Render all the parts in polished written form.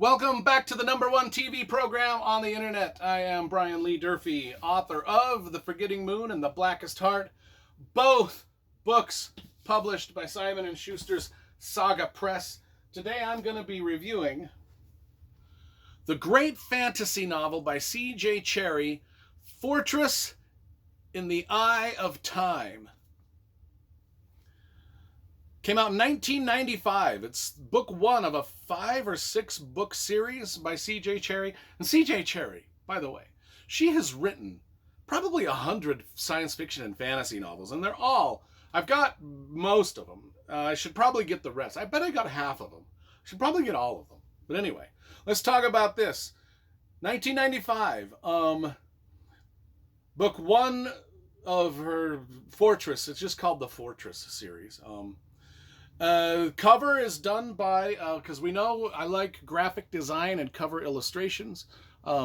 Welcome back to the #1 TV program on the internet. I am Brian Lee Durfee, author of The Forgetting Moon and The Blackest Heart, both books published by Simon & Schuster's Saga Press. Today I'm going to be reviewing the great fantasy novel by C.J. Cherryh, Fortress in the Eye of Time. Came out in 1995. It's book one of a 5 or 6 book series by C.J. Cherryh. And C.J. Cherryh, by the way, she has written probably 100 science fiction and fantasy novels, and they're all, I've got most of them. I should probably get the rest. I bet I got half of them. I should probably get all of them. But anyway, let's talk about this. 1995, book one of her Fortress. It's just called the Fortress series. Cover is done by, because we know I like graphic design and cover illustrations.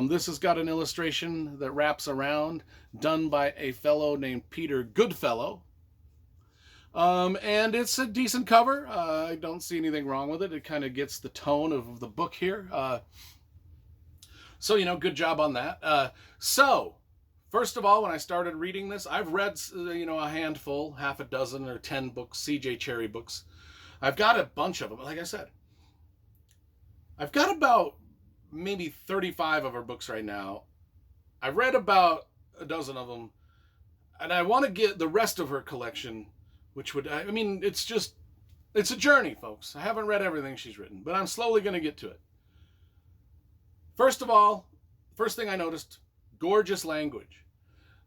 This has got an illustration that wraps around, done by a fellow named Peter Goodfellow. And it's a decent cover. I don't see anything wrong with it. It kind of gets the tone of the book here. So, good job on that. So, first of all, when I started reading this, I've read, a handful, half a dozen or 10 books, C.J. Cherryh books. I've got a bunch of them. Like I said, I've got about maybe 35 of her books right now. I've read about a dozen of them, and I want to get the rest of her collection, which would, it's a journey, folks. I haven't read everything she's written, but I'm slowly going to get to it. First of all, first thing I noticed, gorgeous language.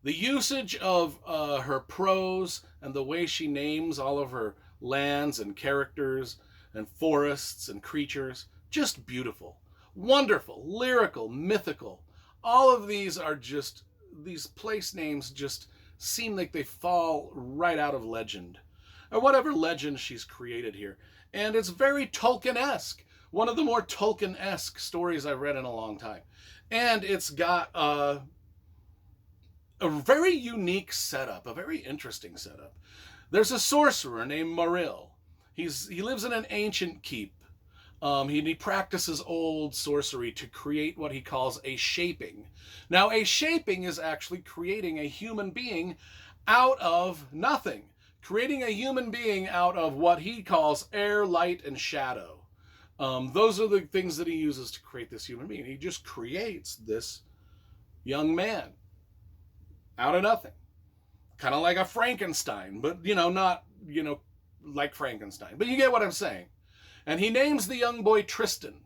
The usage of her prose and the way she names all of her lands and characters and forests and creatures, just beautiful, wonderful, lyrical, mythical. All of these are just, these place names just seem like they fall right out of legend, or whatever legend she's created here. And it's very Tolkien-esque, one of the more Tolkien-esque stories I've read in a long time. And it's got a very unique setup, a very interesting setup. There's a sorcerer named Moril. He lives in an ancient keep. He practices old sorcery to create what he calls a shaping. Now, a shaping is actually creating a human being out of nothing. Creating a human being out of what he calls air, light, and shadow. Those are the things that he uses to create this human being. He just creates this young man out of nothing. Kind of like a Frankenstein, but, not, like Frankenstein. But you get what I'm saying. And he names the young boy Tristan.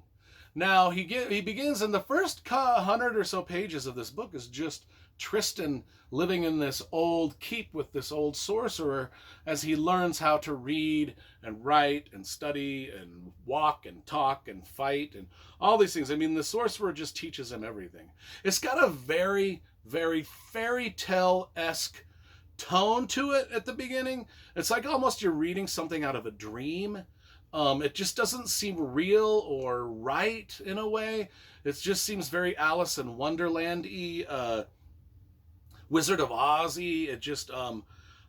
Now, he begins, in the first 100 or so pages of this book is just Tristan living in this old keep with this old sorcerer as he learns how to read and write and study and walk and talk and fight and all these things. The sorcerer just teaches him everything. It's got a very, very fairy tale-esque tone to it at the beginning. It's like almost you're reading something out of a dream. It just doesn't seem real or right in a way. It just seems very Alice in Wonderland-y, Wizard of Oz-y. It just,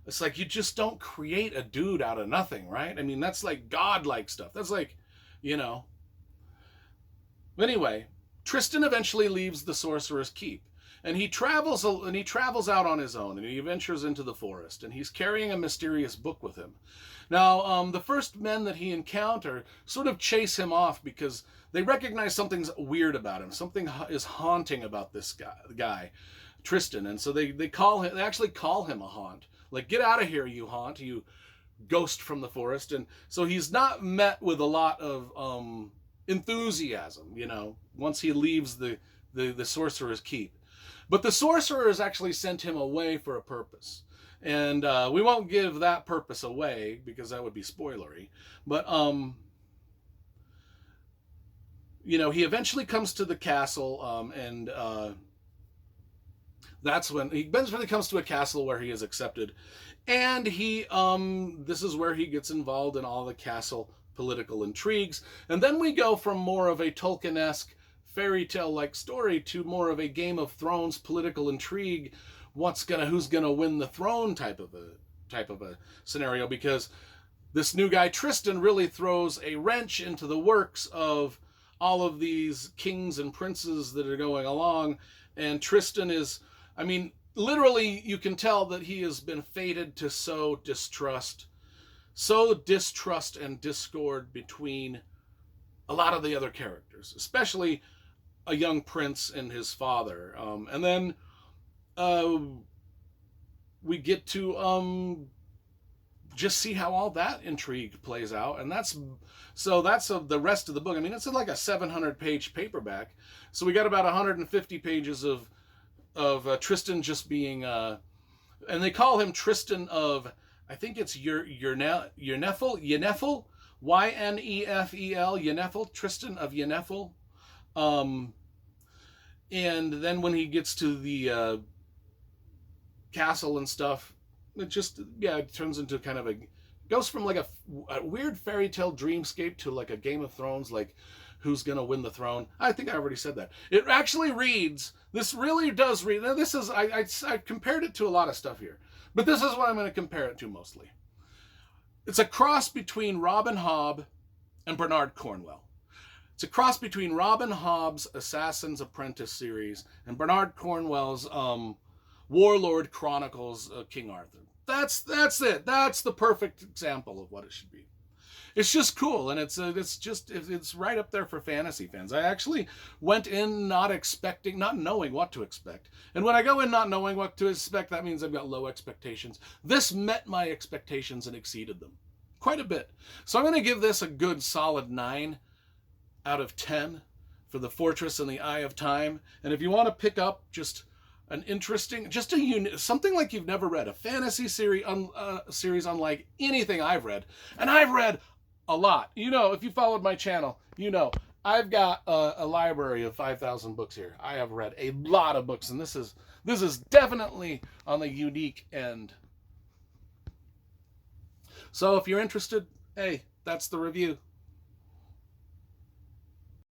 it's like you just don't create a dude out of nothing, right? That's like godlike stuff. That's like, Anyway, Tristan eventually leaves the Sorcerer's Keep. And he travels out on his own, and he ventures into the forest, and he's carrying a mysterious book with him. Now, the first men that he encounters sort of chase him off because they recognize something's weird about him. Something is haunting about this guy, Tristan, and so they actually call him a haunt. Like, get out of here, you haunt, you ghost from the forest. And so he's not met with a lot of enthusiasm, once he leaves the Sorcerer's Keep. But the sorcerer has actually sent him away for a purpose. And we won't give that purpose away because that would be spoilery. But, he eventually comes to the castle, and that's when he eventually comes to a castle where he is accepted. And this is where he gets involved in all the castle political intrigues. And then we go from more of a Tolkien-esque fairy tale like story to more of a Game of Thrones political intrigue, who's gonna win the throne type of a scenario, because this new guy Tristan really throws a wrench into the works of all of these kings and princes that are going along, and Tristan is, I mean, literally you can tell that he has been fated to sow distrust and discord between a lot of the other characters, especially a young prince and his father. And then we get to just see how all that intrigue plays out, and that's the rest of the book. I mean, it's like a 700-page paperback, so we got about 150 pages of Tristan just being, and they call him Tristan of, I think it's Yennefer, Yennefer, Yennefer, Tristan of Yennefer. And then when he gets to the castle and stuff, it turns into kind of goes from like a weird fairy tale dreamscape to like a Game of Thrones, like who's gonna win the throne. I think I already said that. It actually reads, this really does read, now this is, I compared it to a lot of stuff here, but this is what I'm going to compare it to mostly. It's a cross between Robin Hobb and Bernard Cornwell. It's a cross between Robin Hobb's Assassin's Apprentice series and Bernard Cornwell's Warlord Chronicles King Arthur. That's it. That's the perfect example of what it should be. It's just cool, and it's right up there for fantasy fans. I actually went in not knowing what to expect. And when I go in not knowing what to expect, that means I've got low expectations. This met my expectations and exceeded them quite a bit. So I'm going to give this a good solid 9 out of 10 for The Fortress and the Eye of Time. And if you want to pick up just an interesting, something like you've never read, a fantasy series unlike anything I've read, and I've read a lot. You know, if you followed my channel, you know, I've got a library of 5,000 books here. I have read a lot of books, and this is definitely on the unique end. So if you're interested, hey, that's the review.